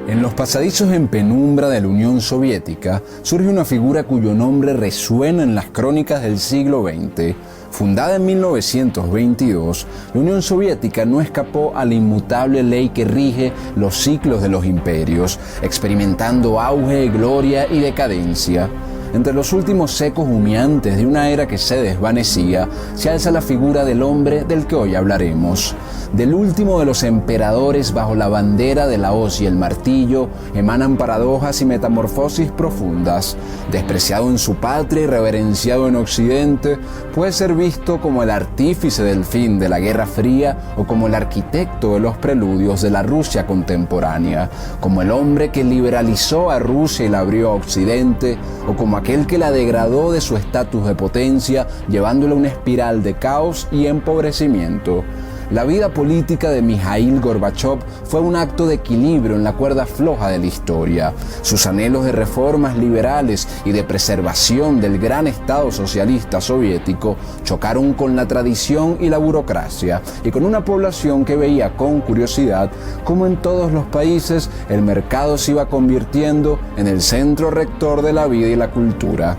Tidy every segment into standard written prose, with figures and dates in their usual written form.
En los pasadizos en penumbra de la Unión Soviética surge una figura cuyo nombre resuena en las crónicas del siglo XX. Fundada en 1922, la Unión Soviética no escapó a la inmutable ley que rige los ciclos de los imperios, experimentando auge, gloria y decadencia. Entre los últimos ecos humeantes de una era que se desvanecía, se alza la figura del hombre del que hoy hablaremos. Del último de los emperadores bajo la bandera de la hoz y el martillo emanan paradojas y metamorfosis profundas. Despreciado en su patria y reverenciado en Occidente, puede ser visto como el artífice del fin de la Guerra Fría o como el arquitecto de los preludios de la Rusia contemporánea, como el hombre que liberalizó a Rusia y la abrió a Occidente, o como aquel que la degradó de su estatus de potencia, llevándola a una espiral de caos y empobrecimiento. La vida política de Mikhail Gorbachov fue un acto de equilibrio en la cuerda floja de la historia. Sus anhelos de reformas liberales y de preservación del gran Estado socialista soviético chocaron con la tradición y la burocracia, y con una población que veía con curiosidad cómo en todos los países el mercado se iba convirtiendo en el centro rector de la vida y la cultura.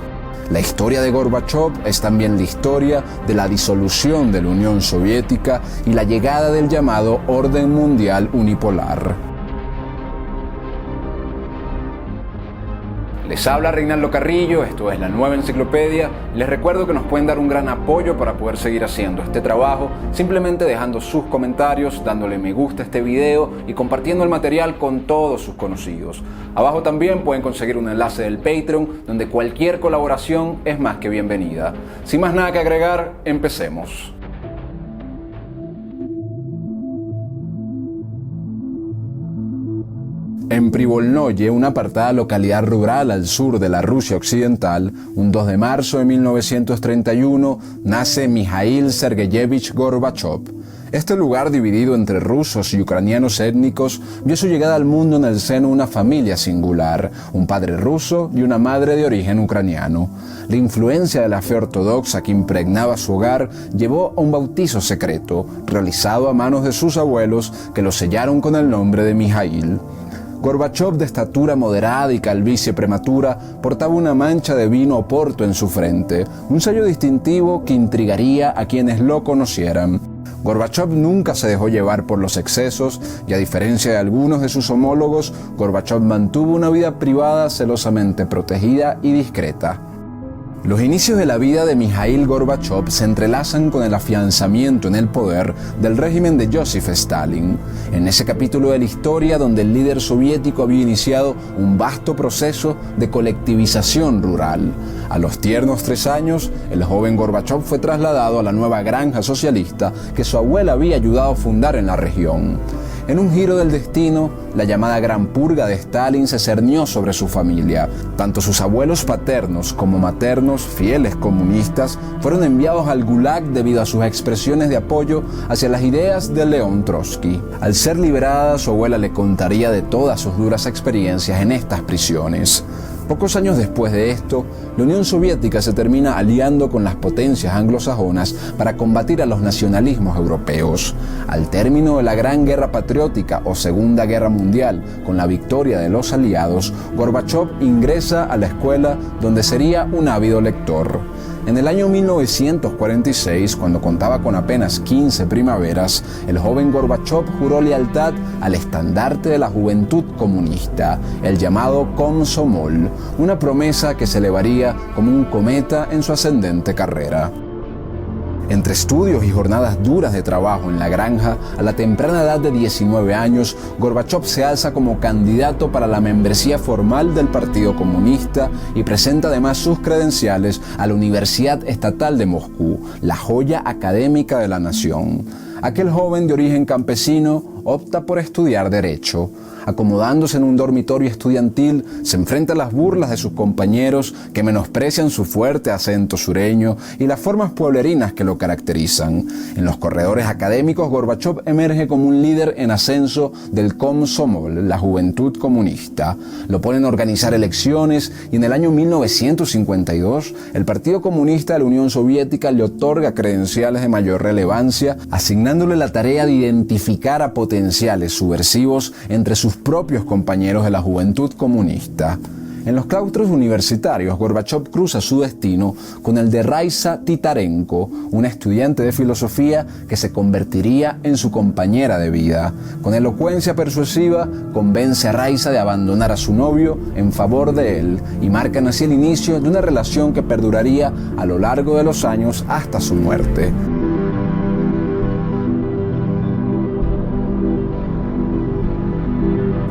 La historia de Gorbachov es también la historia de la disolución de la Unión Soviética y la llegada del llamado orden mundial unipolar. Les habla Reinaldo Carrillo, esto es La Nueva Enciclopedia. Les recuerdo que nos pueden dar un gran apoyo para poder seguir haciendo este trabajo, simplemente dejando sus comentarios, dándole me gusta a este video y compartiendo el material con todos sus conocidos. Abajo también pueden conseguir un enlace del Patreon, donde cualquier colaboración es más que bienvenida. Sin más nada que agregar, empecemos. En Privolnoye, una apartada localidad rural al sur de la Rusia occidental, un 2 de marzo de 1931, nace Mikhail Sergeyevich Gorbachov. Este lugar, dividido entre rusos y ucranianos étnicos, vio su llegada al mundo en el seno de una familia singular, un padre ruso y una madre de origen ucraniano. La influencia de la fe ortodoxa que impregnaba su hogar llevó a un bautizo secreto, realizado a manos de sus abuelos, que lo sellaron con el nombre de Mikhail. Gorbachov, de estatura moderada y calvicie prematura, portaba una mancha de vino oporto en su frente, un sello distintivo que intrigaría a quienes lo conocieran. Gorbachov nunca se dejó llevar por los excesos y, a diferencia de algunos de sus homólogos, Gorbachov mantuvo una vida privada celosamente protegida y discreta. Los inicios de la vida de Mikhail Gorbachov se entrelazan con el afianzamiento en el poder del régimen de Joseph Stalin. En ese capítulo de la historia donde el líder soviético había iniciado un vasto proceso de colectivización rural. A los tiernos 3 años, el joven Gorbachov fue trasladado a la nueva granja socialista que su abuela había ayudado a fundar en la región. En un giro del destino, la llamada Gran Purga de Stalin se cernió sobre su familia. Tanto sus abuelos paternos como maternos, fieles comunistas, fueron enviados al Gulag debido a sus expresiones de apoyo hacia las ideas de León Trotsky. Al ser liberada, su abuela le contaría de todas sus duras experiencias en estas prisiones. Pocos años después de esto, la Unión Soviética se termina aliando con las potencias anglosajonas para combatir a los nacionalismos europeos. Al término de la Gran Guerra Patriótica o Segunda Guerra Mundial, con la victoria de los aliados, Gorbachov ingresa a la escuela donde sería un ávido lector. En el año 1946, cuando contaba con apenas 15 primaveras, el joven Gorbachov juró lealtad al estandarte de la juventud comunista, el llamado Komsomol, una promesa que se elevaría como un cometa en su ascendente carrera. Entre estudios y jornadas duras de trabajo en la granja, a la temprana edad de 19 años, Gorbachov se alza como candidato para la membresía formal del Partido Comunista y presenta además sus credenciales a la Universidad Estatal de Moscú, la joya académica de la nación. Aquel joven de origen campesino opta por estudiar Derecho. Acomodándose en un dormitorio estudiantil, se enfrenta a las burlas de sus compañeros que menosprecian su fuerte acento sureño y las formas pueblerinas que lo caracterizan. En los corredores académicos, Gorbachov emerge como un líder en ascenso del Komsomol, la juventud comunista. Lo ponen a organizar elecciones y en el año 1952, el Partido Comunista de la Unión Soviética le otorga credenciales de mayor relevancia, asignándole la tarea de identificar a potenciales potenciales subversivos entre sus propios compañeros de la Juventud Comunista. En los claustros universitarios, Gorbachov cruza su destino con el de Raisa Titarenko, una estudiante de filosofía que se convertiría en su compañera de vida. Con elocuencia persuasiva, convence a Raisa de abandonar a su novio en favor de él y marcan así el inicio de una relación que perduraría a lo largo de los años hasta su muerte.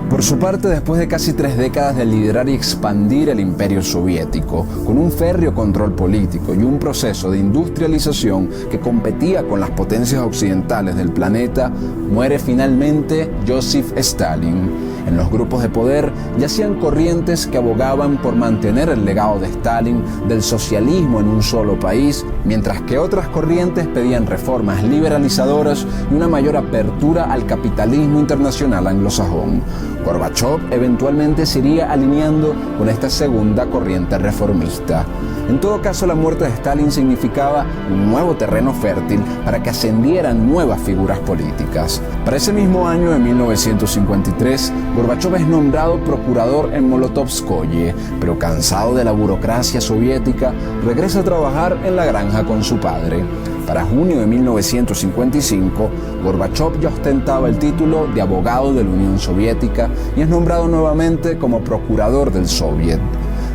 Por su parte, después de casi 3 décadas de liderar y expandir el imperio soviético, con un férreo control político y un proceso de industrialización que competía con las potencias occidentales del planeta, muere finalmente Joseph Stalin. En los grupos de poder yacían corrientes que abogaban por mantener el legado de Stalin del socialismo en un solo país, mientras que otras corrientes pedían reformas liberalizadoras y una mayor apertura al capitalismo internacional anglosajón. Gorbachov eventualmente se iría alineando con esta segunda corriente reformista. En todo caso, la muerte de Stalin significaba un nuevo terreno fértil para que ascendieran nuevas figuras políticas. Para ese mismo año de 1953, Gorbachov es nombrado procurador en Molotovskoye, pero cansado de la burocracia soviética, regresa a trabajar en la granja con su padre. Para junio de 1955, Gorbachov ya ostentaba el título de abogado de la Unión Soviética y es nombrado nuevamente como procurador del Soviet.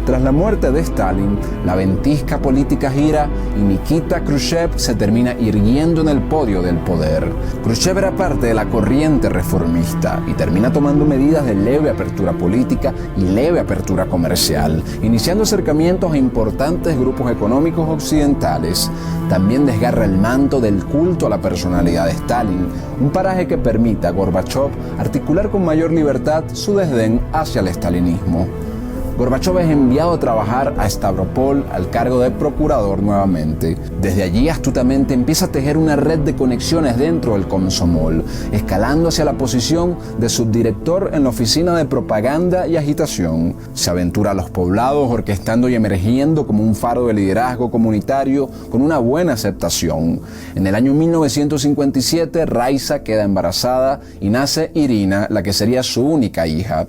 Tras la muerte de Stalin, la ventisca política gira y Nikita Khrushchev se termina irguiendo en el podio del poder. Khrushchev era parte de la corriente reformista y termina tomando medidas de leve apertura política y leve apertura comercial, iniciando acercamientos a importantes grupos económicos occidentales. También desgarra el manto del culto a la personalidad de Stalin, un paraje que permite a Gorbachov articular con mayor libertad su desdén hacia el stalinismo. Gorbachov es enviado a trabajar a Stavropol al cargo de procurador nuevamente. Desde allí astutamente empieza a tejer una red de conexiones dentro del Komsomol, escalando hacia la posición de subdirector en la oficina de propaganda y agitación. Se aventura a los poblados orquestando y emergiendo como un faro de liderazgo comunitario con una buena aceptación. En el año 1957, Raisa queda embarazada y nace Irina, la que sería su única hija.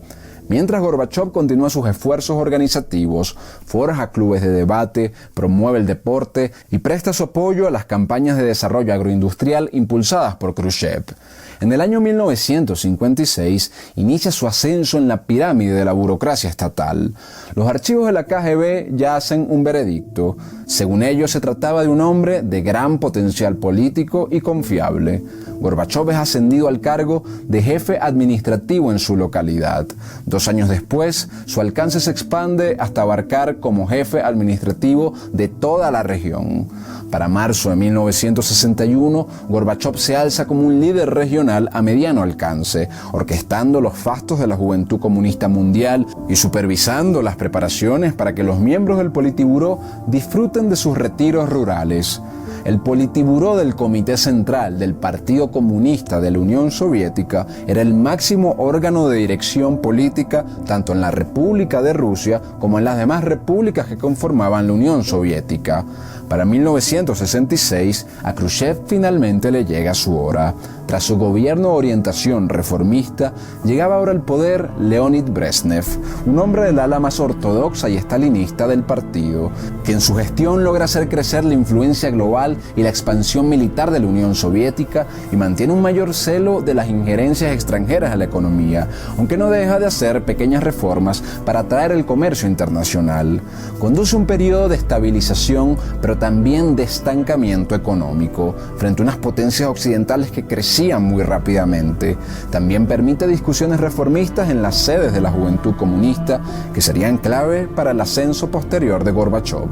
Mientras Gorbachov continúa sus esfuerzos organizativos, forja clubes de debate, promueve el deporte y presta su apoyo a las campañas de desarrollo agroindustrial impulsadas por Khrushchev. En el año 1956 inicia su ascenso en la pirámide de la burocracia estatal. Los archivos de la KGB ya hacen un veredicto. Según ellos, se trataba de un hombre de gran potencial político y confiable. Gorbachov es ascendido al cargo de jefe administrativo en su localidad. 2 años después, su alcance se expande hasta abarcar como jefe administrativo de toda la región. Para marzo de 1961, Gorbachov se alza como un líder regional a mediano alcance, orquestando los fastos de la Juventud Comunista Mundial y supervisando las preparaciones para que los miembros del Politburó disfruten de sus retiros rurales. El Politburó del Comité Central del Partido Comunista de la Unión Soviética era el máximo órgano de dirección política tanto en la República de Rusia como en las demás repúblicas que conformaban la Unión Soviética. Para 1966, a Khrushchev finalmente le llega su hora. Tras su gobierno de orientación reformista, llegaba ahora al poder Leonid Brezhnev, un hombre del ala más ortodoxa y estalinista del partido, que en su gestión logra hacer crecer la influencia global y la expansión militar de la Unión Soviética y mantiene un mayor celo de las injerencias extranjeras a la economía, aunque no deja de hacer pequeñas reformas para atraer el comercio internacional. Conduce un periodo de estabilización, pero también de estancamiento económico, frente a unas potencias occidentales que crecían muy rápidamente. También permite discusiones reformistas en las sedes de la Juventud Comunista, que serían clave para el ascenso posterior de Gorbachov.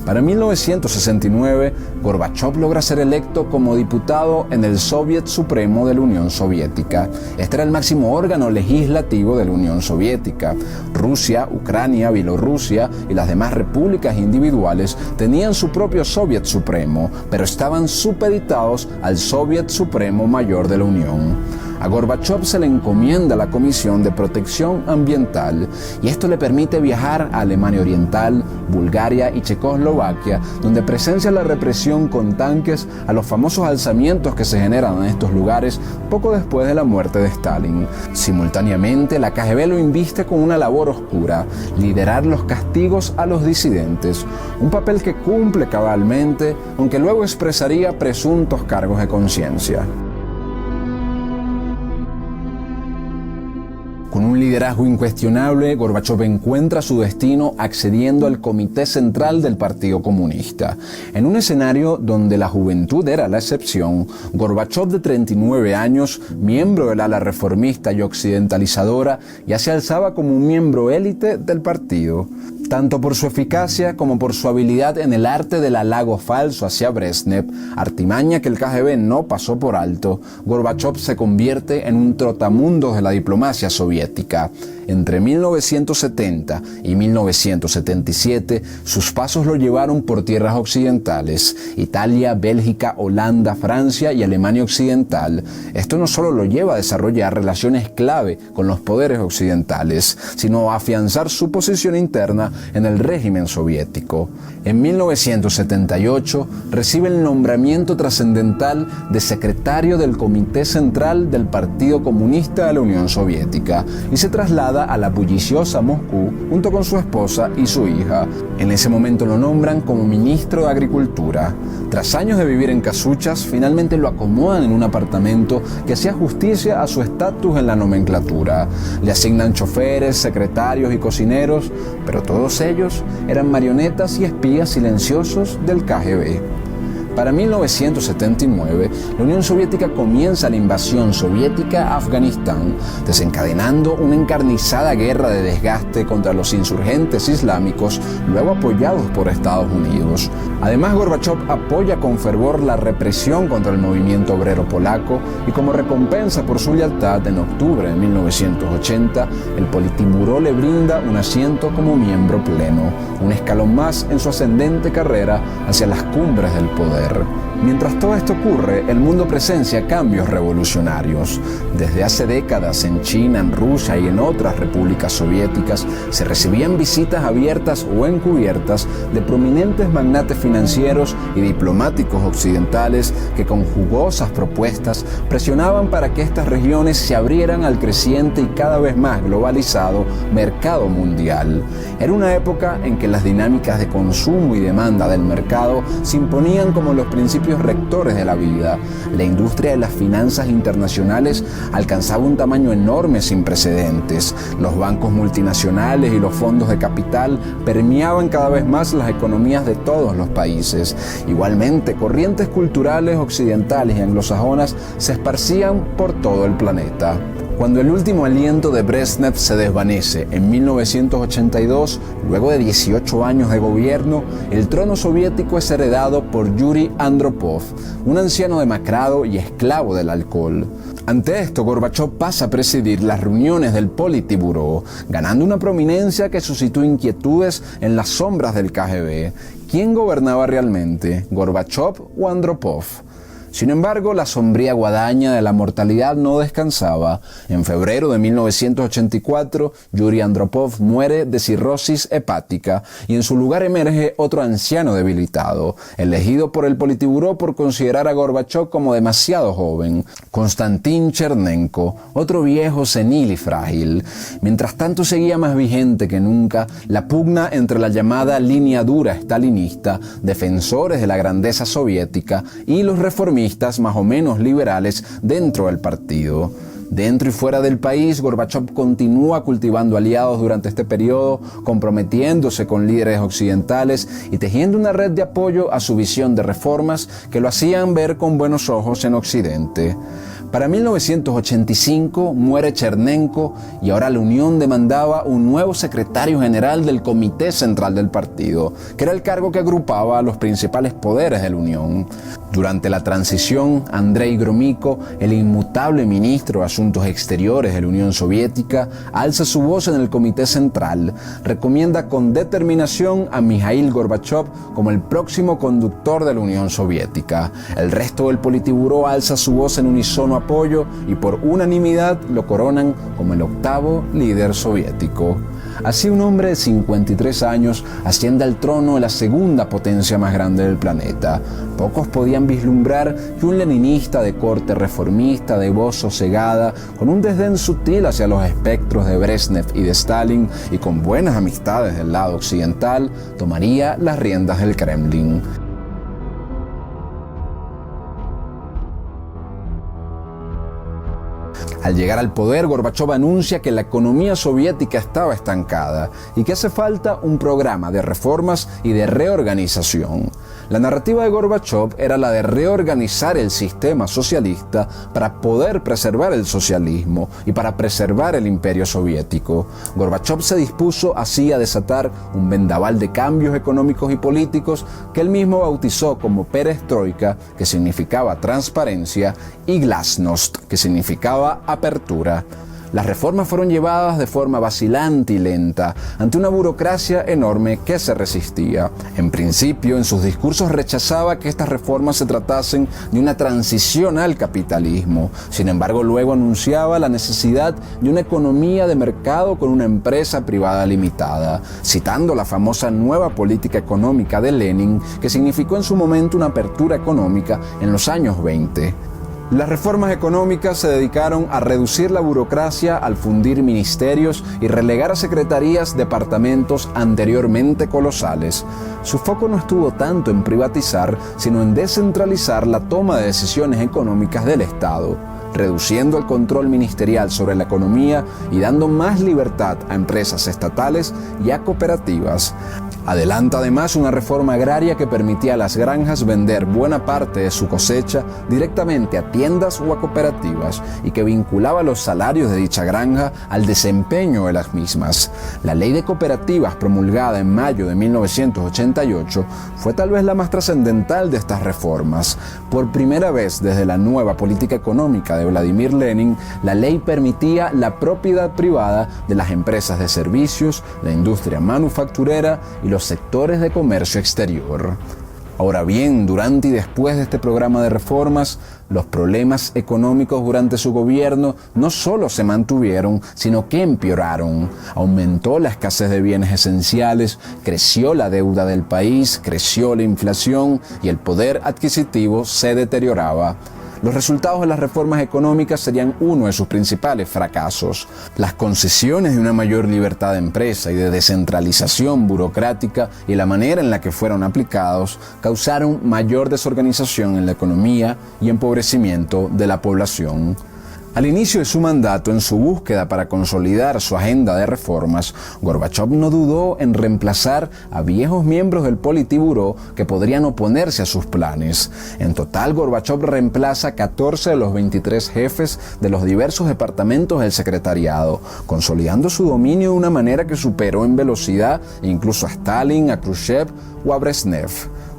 Para 1969, Gorbachov logra ser electo como diputado en el Soviet Supremo de la Unión Soviética. Este era el máximo órgano legislativo de la Unión Soviética. Rusia, Ucrania, Bielorrusia y las demás repúblicas individuales tenían su propio Soviet Supremo, pero estaban supeditados al Soviet Supremo Mayor de la Unión. A Gorbachov se le encomienda la Comisión de Protección Ambiental y esto le permite viajar a Alemania Oriental, Bulgaria y Checoslovaquia, donde presencia la represión con tanques a los famosos alzamientos que se generan en estos lugares poco después de la muerte de Stalin. Simultáneamente, la KGB lo inviste con una labor oscura: liderar los castigos a los disidentes, un papel que cumple cabalmente, aunque luego expresaría presuntos cargos de conciencia. Con un liderazgo incuestionable, Gorbachov encuentra su destino accediendo al Comité Central del Partido Comunista. En un escenario donde la juventud era la excepción, Gorbachov, de 39 años, miembro del ala reformista y occidentalizadora, ya se alzaba como un miembro élite del partido. Tanto por su eficacia como por su habilidad en el arte del halago falso hacia Brezhnev, artimaña que el KGB no pasó por alto, Gorbachov se convierte en un trotamundos de la diplomacia soviética. Entre 1970 y 1977, sus pasos lo llevaron por tierras occidentales: Italia, Bélgica, Holanda, Francia y Alemania Occidental. Esto no solo lo lleva a desarrollar relaciones clave con los poderes occidentales, sino a afianzar su posición interna en el régimen soviético. En 1978 recibe el nombramiento trascendental de secretario del Comité Central del Partido Comunista de la Unión Soviética y se traslada a la bulliciosa Moscú junto con su esposa y su hija. En ese momento lo nombran como ministro de Agricultura. Tras años de vivir en casuchas, finalmente lo acomodan en un apartamento que hacía justicia a su estatus en la nomenclatura. Le asignan choferes, secretarios y cocineros, pero todos ellos eran marionetas y espías silenciosos del KGB. Para 1979, la Unión Soviética comienza la invasión soviética a Afganistán, desencadenando una encarnizada guerra de desgaste contra los insurgentes islámicos, luego apoyados por Estados Unidos. Además, Gorbachov apoya con fervor la represión contra el movimiento obrero polaco y, como recompensa por su lealtad, en octubre de 1980, el Politburó le brinda un asiento como miembro pleno, un escalón más en su ascendente carrera hacia las cumbres del poder. Mientras todo esto ocurre, el mundo presencia cambios revolucionarios. Desde hace décadas en China, en Rusia y en otras repúblicas soviéticas se recibían visitas abiertas o encubiertas de prominentes magnates financieros y diplomáticos occidentales que con jugosas propuestas presionaban para que estas regiones se abrieran al creciente y cada vez más globalizado mercado mundial. Era una época en que las dinámicas de consumo y demanda del mercado se imponían como los principios rectores de la vida. La industria de las finanzas internacionales alcanzaba un tamaño enorme sin precedentes. Los bancos multinacionales y los fondos de capital permeaban cada vez más las economías de todos los países. Igualmente, corrientes culturales occidentales y anglosajonas se esparcían por todo el planeta. Cuando el último aliento de Brezhnev se desvanece en 1982, luego de 18 años de gobierno, el trono soviético es heredado por Yuri Andropov, un anciano demacrado y esclavo del alcohol. Ante esto, Gorbachov pasa a presidir las reuniones del Politburó, ganando una prominencia que suscitó inquietudes en las sombras del KGB. ¿Quién gobernaba realmente, Gorbachov o Andropov? Sin embargo, la sombría guadaña de la mortalidad no descansaba. En febrero de 1984, Yuri Andropov muere de cirrosis hepática y en su lugar emerge otro anciano debilitado, elegido por el Politburó por considerar a Gorbachov como demasiado joven, Konstantin Chernenko, otro viejo senil y frágil. Mientras tanto, seguía más vigente que nunca la pugna entre la llamada línea dura stalinista, defensores de la grandeza soviética, y los reformistas más o menos liberales dentro del partido. Dentro y fuera del país, Gorbachov continúa cultivando aliados durante este periodo, comprometiéndose con líderes occidentales y tejiendo una red de apoyo a su visión de reformas que lo hacían ver con buenos ojos en Occidente. Para 1985 muere Chernenko y ahora la Unión demandaba un nuevo secretario general del Comité Central del partido, que era el cargo que agrupaba a los principales poderes de la Unión. Durante la transición, Andrei Gromyko, el inmutable ministro de Asuntos Exteriores de la Unión Soviética, alza su voz en el Comité Central, recomienda con determinación a Mikhail Gorbachov como el próximo conductor de la Unión Soviética. El resto del Politburó alza su voz en unísono apoyo y por unanimidad lo coronan como el octavo líder soviético. Así, un hombre de 53 años asciende al trono de la segunda potencia más grande del planeta. Pocos podían vislumbrar que un leninista de corte reformista, de voz sosegada, con un desdén sutil hacia los espectros de Brezhnev y de Stalin y con buenas amistades del lado occidental, tomaría las riendas del Kremlin. Al llegar al poder, Gorbachov anuncia que la economía soviética estaba estancada y que hace falta un programa de reformas y de reorganización. La narrativa de Gorbachov era la de reorganizar el sistema socialista para poder preservar el socialismo y para preservar el imperio soviético. Gorbachov se dispuso así a desatar un vendaval de cambios económicos y políticos que él mismo bautizó como perestroika, que significaba transparencia, y glasnost, que significaba apertura. Las reformas fueron llevadas de forma vacilante y lenta, ante una burocracia enorme que se resistía. En principio, en sus discursos rechazaba que estas reformas se tratasen de una transición al capitalismo. Sin embargo, luego anunciaba la necesidad de una economía de mercado con una empresa privada limitada, citando la famosa nueva política económica de Lenin, que significó en su momento una apertura económica en los años 20. Las reformas económicas se dedicaron a reducir la burocracia al fundir ministerios y relegar a secretarías departamentos anteriormente colosales. Su foco no estuvo tanto en privatizar, sino en descentralizar la toma de decisiones económicas del Estado, reduciendo el control ministerial sobre la economía y dando más libertad a empresas estatales y a cooperativas. Adelanta además una reforma agraria que permitía a las granjas vender buena parte de su cosecha directamente a tiendas o a cooperativas y que vinculaba los salarios de dicha granja al desempeño de las mismas. La ley de cooperativas, promulgada en mayo de 1988, fue tal vez la más trascendental de estas reformas. Por primera vez desde la nueva política económica de Vladimir Lenin, la ley permitía la propiedad privada de las empresas de servicios, la industria manufacturera y los sectores de comercio exterior. Ahora bien, durante y después de este programa de reformas, los problemas económicos durante su gobierno no solo se mantuvieron, sino que empeoraron. Aumentó la escasez de bienes esenciales, creció la deuda del país, creció la inflación y el poder adquisitivo se deterioraba. Los resultados de las reformas económicas serían uno de sus principales fracasos. Las concesiones de una mayor libertad de empresa y de descentralización burocrática y la manera en la que fueron aplicados causaron mayor desorganización en la economía y empobrecimiento de la población. Al inicio de su mandato, en su búsqueda para consolidar su agenda de reformas, Gorbachov no dudó en reemplazar a viejos miembros del Politburó que podrían oponerse a sus planes. En total, Gorbachov reemplaza 14 de los 23 jefes de los diversos departamentos del secretariado, consolidando su dominio de una manera que superó en velocidad incluso a Stalin, a Khrushchev o a Brezhnev.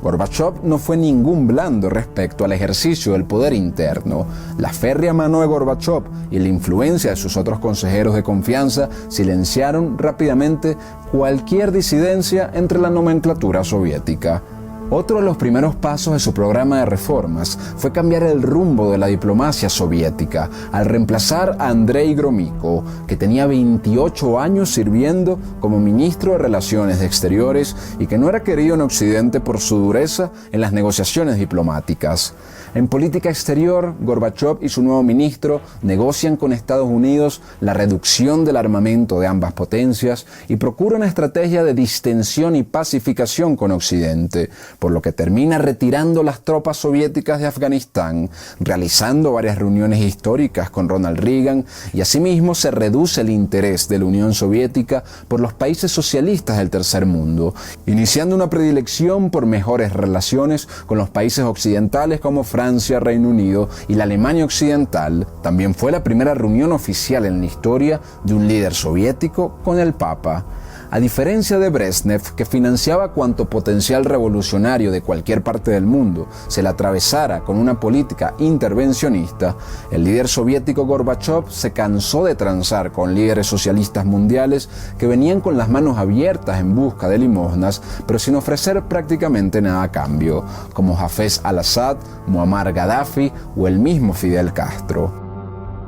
Gorbachov no fue ningún blando respecto al ejercicio del poder interno. La férrea mano de Gorbachov y la influencia de sus otros consejeros de confianza silenciaron rápidamente cualquier disidencia entre la nomenclatura soviética. Otro de los primeros pasos de su programa de reformas fue cambiar el rumbo de la diplomacia soviética al reemplazar a Andrei Gromyko, que tenía 28 años sirviendo como ministro de Relaciones Exteriores y que no era querido en Occidente por su dureza en las negociaciones diplomáticas. En política exterior, Gorbachov y su nuevo ministro negocian con Estados Unidos la reducción del armamento de ambas potencias y procuran una estrategia de distensión y pacificación con Occidente, por lo que termina retirando las tropas soviéticas de Afganistán, realizando varias reuniones históricas con Ronald Reagan, y asimismo se reduce el interés de la Unión Soviética por los países socialistas del tercer mundo, iniciando una predilección por mejores relaciones con los países occidentales como Francia, Reino Unido y la Alemania Occidental. También fue la primera reunión oficial en la historia de un líder soviético con el Papa. A diferencia de Brezhnev, que financiaba cuanto potencial revolucionario de cualquier parte del mundo se le atravesara con una política intervencionista, el líder soviético Gorbachov se cansó de transar con líderes socialistas mundiales que venían con las manos abiertas en busca de limosnas, pero sin ofrecer prácticamente nada a cambio, como Hafez al-Assad, Muammar Gaddafi o el mismo Fidel Castro.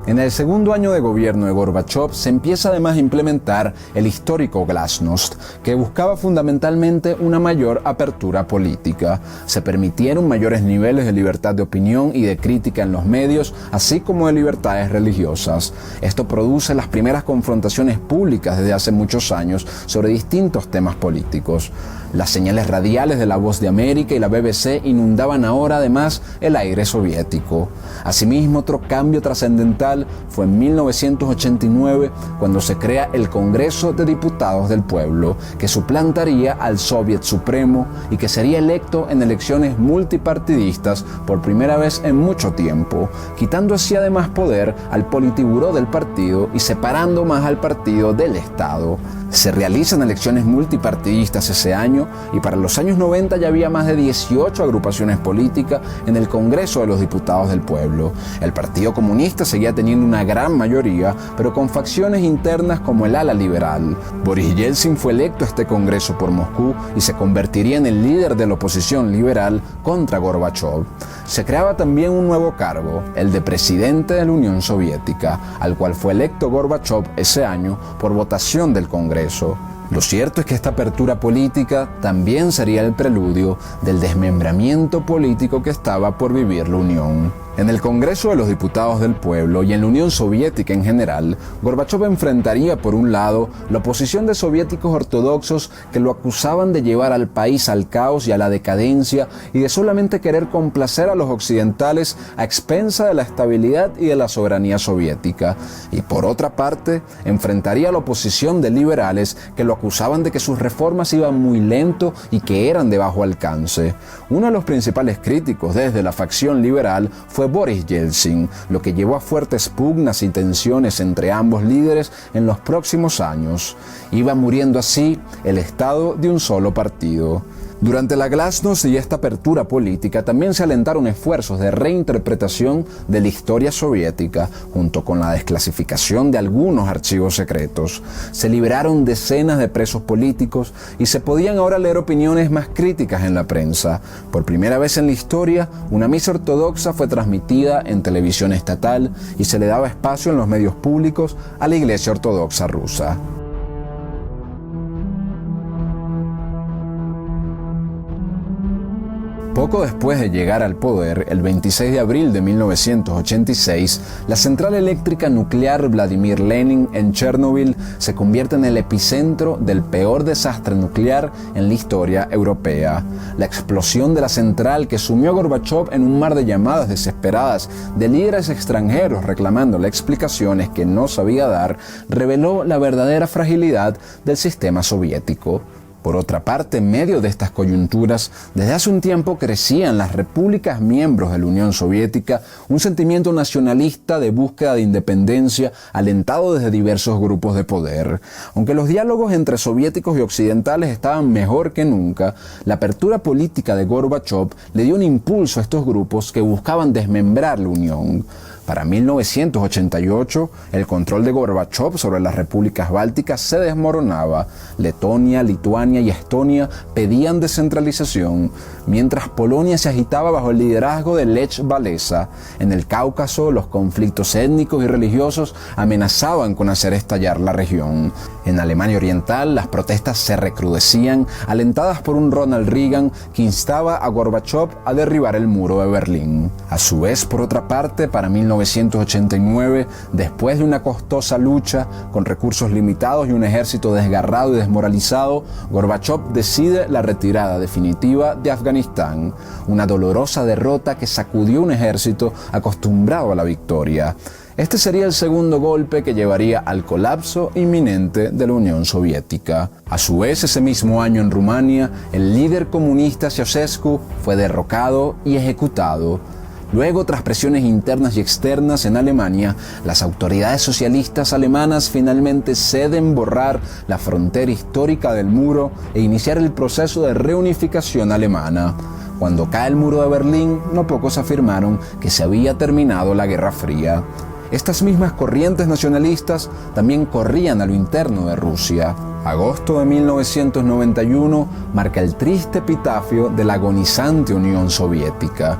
En el segundo año de gobierno de Gorbachov se empieza además a implementar el histórico Glasnost, que buscaba fundamentalmente una mayor apertura política. Se permitieron mayores niveles de libertad de opinión y de crítica en los medios, así como de libertades religiosas. Esto produce las primeras confrontaciones públicas desde hace muchos años sobre distintos temas políticos. Las señales radiales de La Voz de América y la BBC inundaban ahora además el aire soviético. Asimismo, otro cambio trascendental fue en 1989 cuando se crea el Congreso de Diputados del Pueblo, que suplantaría al Soviet Supremo y que sería electo en elecciones multipartidistas por primera vez en mucho tiempo, quitando así además poder al Politburó del partido y separando más al partido del Estado. Se realizan elecciones multipartidistas ese año y para los años 90 ya había más de 18 agrupaciones políticas en el Congreso de los Diputados del Pueblo. El Partido Comunista seguía teniendo una gran mayoría, pero con facciones internas como el ala liberal. Boris Yeltsin fue electo a este Congreso por Moscú y se convertiría en el líder de la oposición liberal contra Gorbachov. Se creaba también un nuevo cargo, el de presidente de la Unión Soviética, al cual fue electo Gorbachov ese año por votación del Congreso. Lo cierto es que esta apertura política también sería el preludio del desmembramiento político que estaba por vivir la Unión. En el Congreso de los Diputados del Pueblo y en la Unión Soviética en general, Gorbachov enfrentaría por un lado la oposición de soviéticos ortodoxos que lo acusaban de llevar al país al caos y a la decadencia y de solamente querer complacer a los occidentales a expensa de la estabilidad y de la soberanía soviética. Y por otra parte, enfrentaría a la oposición de liberales que lo acusaban de que sus reformas iban muy lento y que eran de bajo alcance. Uno de los principales críticos desde la facción liberal fue Boris Yeltsin, lo que llevó a fuertes pugnas y tensiones entre ambos líderes en los próximos años. Iba muriendo así el Estado de un solo partido. Durante la Glasnost y esta apertura política también se alentaron esfuerzos de reinterpretación de la historia soviética, junto con la desclasificación de algunos archivos secretos. Se liberaron decenas de presos políticos y se podían ahora leer opiniones más críticas en la prensa. Por primera vez en la historia, una misa ortodoxa fue transmitida en televisión estatal y se le daba espacio en los medios públicos a la Iglesia Ortodoxa rusa. Poco después de llegar al poder, el 26 de abril de 1986, la central eléctrica nuclear Vladimir Lenin en Chernobyl se convierte en el epicentro del peor desastre nuclear en la historia europea. La explosión de la central, que sumió a Gorbachov en un mar de llamadas desesperadas de líderes extranjeros reclamándole explicaciones que no sabía dar, reveló la verdadera fragilidad del sistema soviético. Por otra parte, en medio de estas coyunturas, desde hace un tiempo crecía en las repúblicas miembros de la Unión Soviética un sentimiento nacionalista de búsqueda de independencia alentado desde diversos grupos de poder. Aunque los diálogos entre soviéticos y occidentales estaban mejor que nunca, la apertura política de Gorbachov le dio un impulso a estos grupos que buscaban desmembrar la Unión. Para 1988, el control de Gorbachov sobre las repúblicas bálticas se desmoronaba. Letonia, Lituania y Estonia pedían descentralización, mientras Polonia se agitaba bajo el liderazgo de Lech Walesa. En el Cáucaso, los conflictos étnicos y religiosos amenazaban con hacer estallar la región. En Alemania Oriental, las protestas se recrudecían, alentadas por un Ronald Reagan que instaba a Gorbachov a derribar el muro de Berlín. A su vez, por otra parte, para 1989, después de una costosa lucha, con recursos limitados y un ejército desgarrado y desmoralizado, Gorbachov decide la retirada definitiva de Afganistán, una dolorosa derrota que sacudió un ejército acostumbrado a la victoria. Este sería el segundo golpe que llevaría al colapso inminente de la Unión Soviética. A su vez, ese mismo año en Rumania, el líder comunista Ceausescu fue derrocado y ejecutado. Luego, tras presiones internas y externas en Alemania, las autoridades socialistas alemanas finalmente ceden borrar la frontera histórica del muro e iniciar el proceso de reunificación alemana. Cuando cae el muro de Berlín, no pocos afirmaron que se había terminado la Guerra Fría. Estas mismas corrientes nacionalistas también corrían a lo interno de Rusia. Agosto de 1991 marca el triste epitafio de la agonizante Unión Soviética.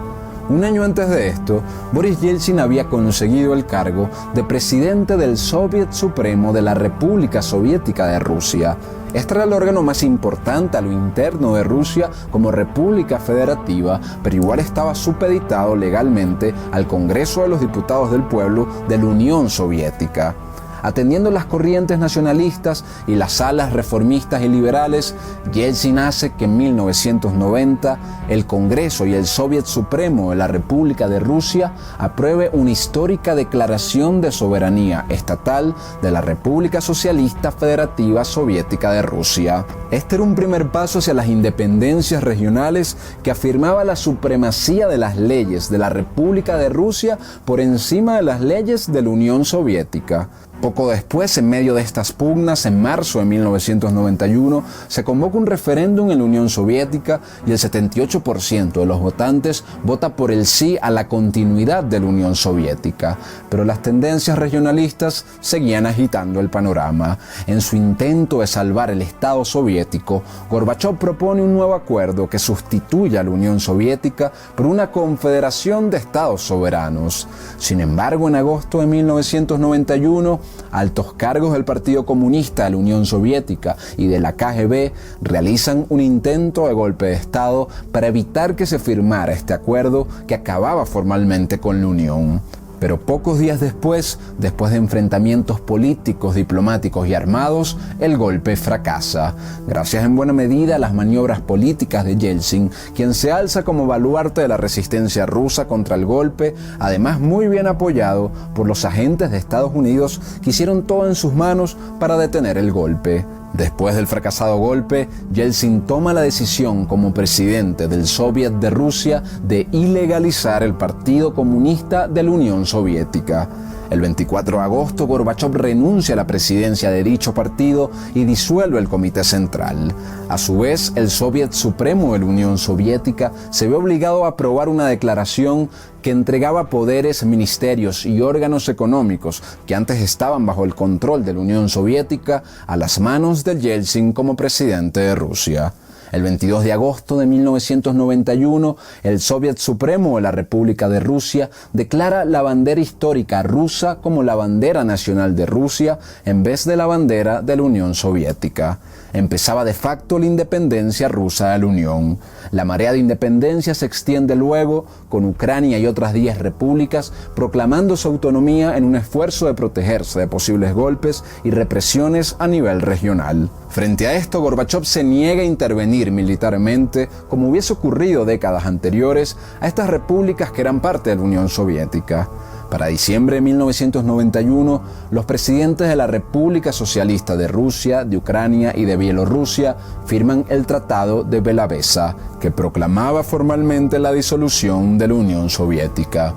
Un año antes de esto, Boris Yeltsin había conseguido el cargo de presidente del Soviet Supremo de la República Soviética de Rusia. Este era el órgano más importante a lo interno de Rusia como república federativa, pero igual estaba supeditado legalmente al Congreso de los Diputados del Pueblo de la Unión Soviética. Atendiendo las corrientes nacionalistas y las alas reformistas y liberales, Yeltsin hace que en 1990 el Congreso y el Soviet Supremo de la República de Rusia apruebe una histórica declaración de soberanía estatal de la República Socialista Federativa Soviética de Rusia. Este era un primer paso hacia las independencias regionales que afirmaba la supremacía de las leyes de la República de Rusia por encima de las leyes de la Unión Soviética. Poco después, en medio de estas pugnas, en marzo de 1991, se convoca un referéndum en la Unión Soviética y el 78% de los votantes vota por el sí a la continuidad de la Unión Soviética. Pero las tendencias regionalistas seguían agitando el panorama. En su intento de salvar el Estado soviético, Gorbachov propone un nuevo acuerdo que sustituya a la Unión Soviética por una confederación de Estados soberanos. Sin embargo, en agosto de 1991, altos cargos del Partido Comunista de la Unión Soviética y de la KGB realizan un intento de golpe de Estado para evitar que se firmara este acuerdo que acababa formalmente con la Unión. Pero pocos días después de enfrentamientos políticos, diplomáticos y armados, el golpe fracasa, gracias en buena medida a las maniobras políticas de Yeltsin, quien se alza como baluarte de la resistencia rusa contra el golpe, además muy bien apoyado por los agentes de Estados Unidos que hicieron todo en sus manos para detener el golpe. Después del fracasado golpe, Yeltsin toma la decisión como presidente del Soviet de Rusia de ilegalizar el Partido Comunista de la Unión Soviética. El 24 de agosto, Gorbachov renuncia a la presidencia de dicho partido y disuelve el Comité Central. A su vez, el Soviet Supremo de la Unión Soviética se ve obligado a aprobar una declaración que entregaba poderes, ministerios y órganos económicos que antes estaban bajo el control de la Unión Soviética a las manos de Yeltsin como presidente de Rusia. El 22 de agosto de 1991, el Soviet Supremo de la República de Rusia declara la bandera histórica rusa como la bandera nacional de Rusia en vez de la bandera de la Unión Soviética. Empezaba de facto la independencia rusa de la Unión. La marea de independencia se extiende luego, con Ucrania y otras 10 repúblicas proclamando su autonomía en un esfuerzo de protegerse de posibles golpes y represiones a nivel regional. Frente a esto, Gorbachov se niega a intervenir militarmente, como hubiese ocurrido décadas anteriores, a estas repúblicas que eran parte de la Unión Soviética. Para diciembre de 1991, los presidentes de la República Socialista de Rusia, de Ucrania y de Bielorrusia firman el Tratado de Belavesa, que proclamaba formalmente la disolución de la Unión Soviética.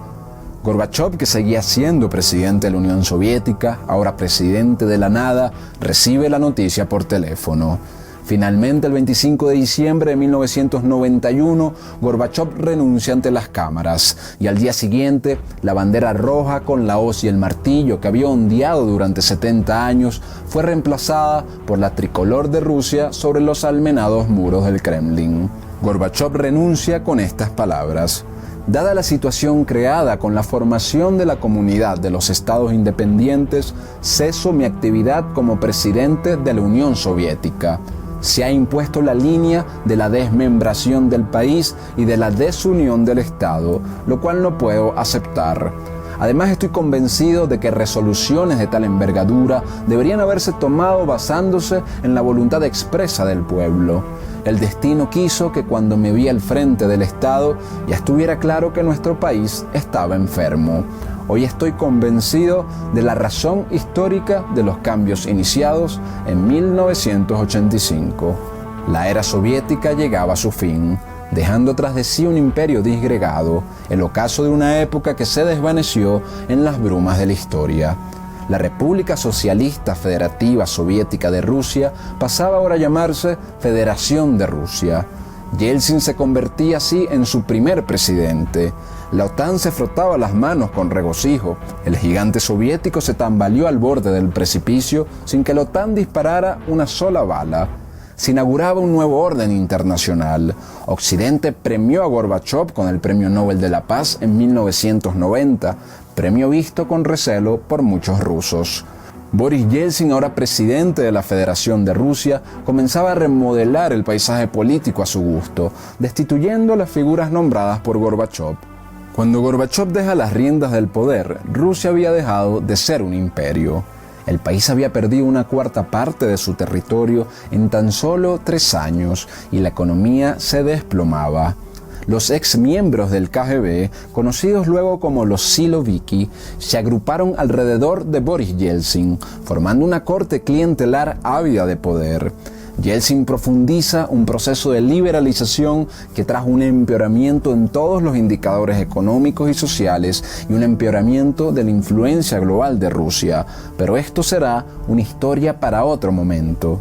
Gorbachov, que seguía siendo presidente de la Unión Soviética, ahora presidente de la nada, recibe la noticia por teléfono. Finalmente, el 25 de diciembre de 1991, Gorbachov renuncia ante las cámaras y al día siguiente, la bandera roja con la hoz y el martillo que había ondeado durante 70 años fue reemplazada por la tricolor de Rusia sobre los almenados muros del Kremlin. Gorbachov renuncia con estas palabras: dada la situación creada con la formación de la Comunidad de los Estados Independientes, ceso mi actividad como presidente de la Unión Soviética. Se ha impuesto la línea de la desmembración del país y de la desunión del Estado, lo cual no puedo aceptar. Además, estoy convencido de que resoluciones de tal envergadura deberían haberse tomado basándose en la voluntad expresa del pueblo. El destino quiso que cuando me vi al frente del Estado ya estuviera claro que nuestro país estaba enfermo. Hoy estoy convencido de la razón histórica de los cambios iniciados en 1985. La era soviética llegaba a su fin. dejando tras de sí un imperio disgregado, el ocaso de una época que se desvaneció en las brumas de la historia. La República Socialista Federativa Soviética de Rusia pasaba ahora a llamarse Federación de Rusia. Yeltsin se convertía así en su primer presidente. La OTAN se frotaba las manos con regocijo. El gigante soviético se tambaleó al borde del precipicio sin que la OTAN disparara una sola bala. Se inauguraba un nuevo orden internacional. Occidente premió a Gorbachov con el Premio Nobel de la Paz en 1990, premio visto con recelo por muchos rusos. Boris Yeltsin, ahora presidente de la Federación de Rusia, comenzaba a remodelar el paisaje político a su gusto, destituyendo las figuras nombradas por Gorbachov. Cuando Gorbachov deja las riendas del poder, Rusia había dejado de ser un imperio. El país había perdido una cuarta parte de su territorio en tan solo 3 años y la economía se desplomaba. Los ex miembros del KGB, conocidos luego como los Siloviki, se agruparon alrededor de Boris Yeltsin, formando una corte clientelar ávida de poder. Yeltsin profundiza un proceso de liberalización que trajo un empeoramiento en todos los indicadores económicos y sociales y un empeoramiento de la influencia global de Rusia, pero esto será una historia para otro momento.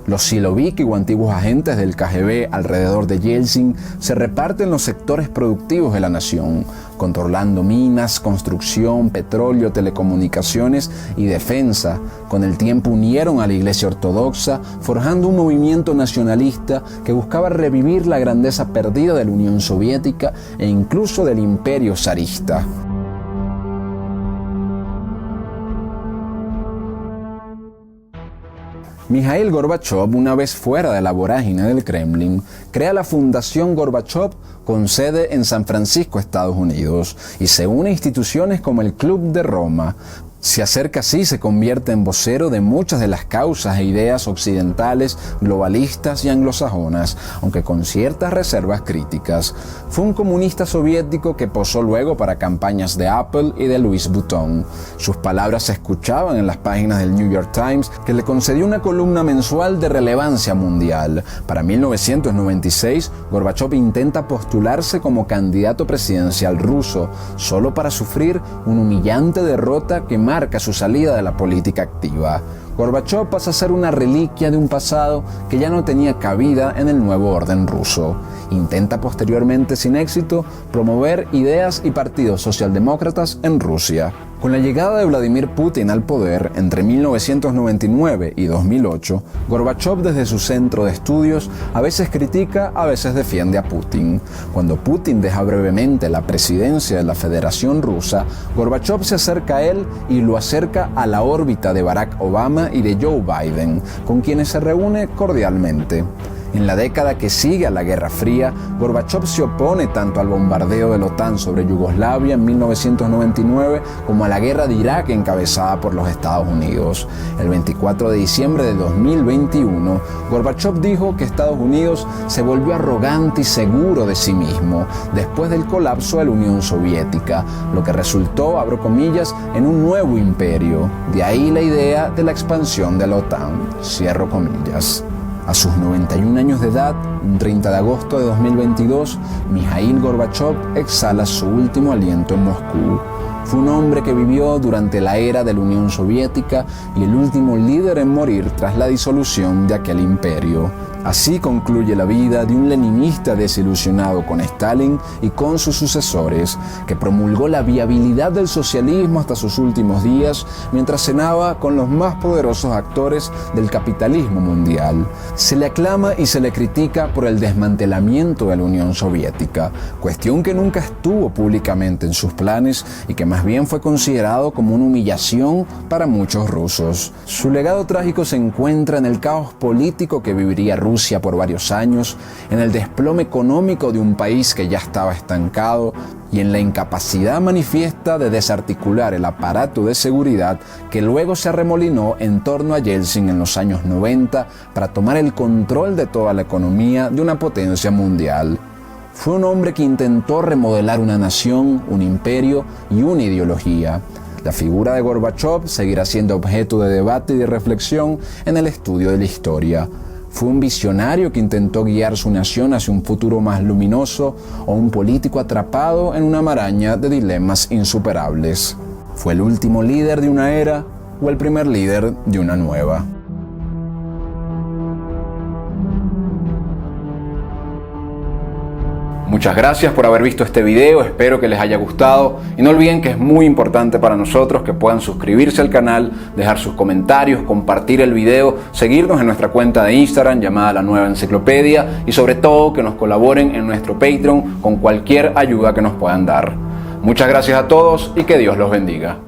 Los Siloviki o antiguos agentes del KGB alrededor de Yeltsin se reparten los sectores productivos de la nación, controlando minas, construcción, petróleo, telecomunicaciones y defensa. Con el tiempo unieron a la Iglesia Ortodoxa, forjando un movimiento nacionalista que buscaba revivir la grandeza perdida de la Unión Soviética e incluso del Imperio zarista. Mikhail Gorbachov, una vez fuera de la vorágine del Kremlin, crea la Fundación Gorbachov con sede en San Francisco, Estados Unidos, y se une a instituciones como el Club de Roma. Se acerca así, se convierte en vocero de muchas de las causas e ideas occidentales, globalistas y anglosajonas, aunque con ciertas reservas críticas. Fue un comunista soviético que posó luego para campañas de Apple y de Louis Vuitton. Sus palabras se escuchaban en las páginas del New York Times, que le concedió una columna mensual de relevancia mundial. Para 1996, Gorbachov intenta postularse como candidato presidencial ruso, solo para sufrir una humillante derrota que marca su salida de la política activa. Gorbachov pasa a ser una reliquia de un pasado que ya no tenía cabida en el nuevo orden ruso. Intenta posteriormente, sin éxito, promover ideas y partidos socialdemócratas en Rusia. Con la llegada de Vladimir Putin al poder entre 1999 y 2008, Gorbachov desde su centro de estudios a veces critica, a veces defiende a Putin. Cuando Putin deja brevemente la presidencia de la Federación Rusa, Gorbachov se acerca a él y lo acerca a la órbita de Barack Obama y de Joe Biden, con quienes se reúne cordialmente. En la década que sigue a la Guerra Fría, Gorbachov se opone tanto al bombardeo de la OTAN sobre Yugoslavia en 1999 como a la guerra de Irak encabezada por los Estados Unidos. El 24 de diciembre de 2021, Gorbachov dijo que Estados Unidos se volvió arrogante y seguro de sí mismo después del colapso de la Unión Soviética, lo que resultó, abro comillas, en un nuevo imperio. De ahí la idea de la expansión de la OTAN, cierro comillas. A sus 91 años de edad, un 30 de agosto de 2022, Mikhail Gorbachov exhala su último aliento en Moscú. Fue un hombre que vivió durante la era de la Unión Soviética y el último líder en morir tras la disolución de aquel imperio. Así concluye la vida de un leninista desilusionado con Stalin y con sus sucesores, que promulgó la viabilidad del socialismo hasta sus últimos días mientras cenaba con los más poderosos actores del capitalismo mundial. Se le aclama y se le critica por el desmantelamiento de la Unión Soviética, cuestión que nunca estuvo públicamente en sus planes y que más bien fue considerado como una humillación para muchos rusos. Su legado trágico se encuentra en el caos político que viviría Rusia por varios años, en el desplome económico de un país que ya estaba estancado y en la incapacidad manifiesta de desarticular el aparato de seguridad que luego se arremolinó en torno a Yeltsin en los años 90 para tomar el control de toda la economía de una potencia mundial. Fue un hombre que intentó remodelar una nación, un imperio y una ideología. La figura de Gorbachov seguirá siendo objeto de debate y de reflexión en el estudio de la historia. ¿Fue un visionario que intentó guiar su nación hacia un futuro más luminoso o un político atrapado en una maraña de dilemas insuperables? ¿Fue el último líder de una era o el primer líder de una nueva? Muchas gracias por haber visto este video, espero que les haya gustado y no olviden que es muy importante para nosotros que puedan suscribirse al canal, dejar sus comentarios, compartir el video, seguirnos en nuestra cuenta de Instagram llamada La Nueva Enciclopedia y sobre todo que nos colaboren en nuestro Patreon con cualquier ayuda que nos puedan dar. Muchas gracias a todos y que Dios los bendiga.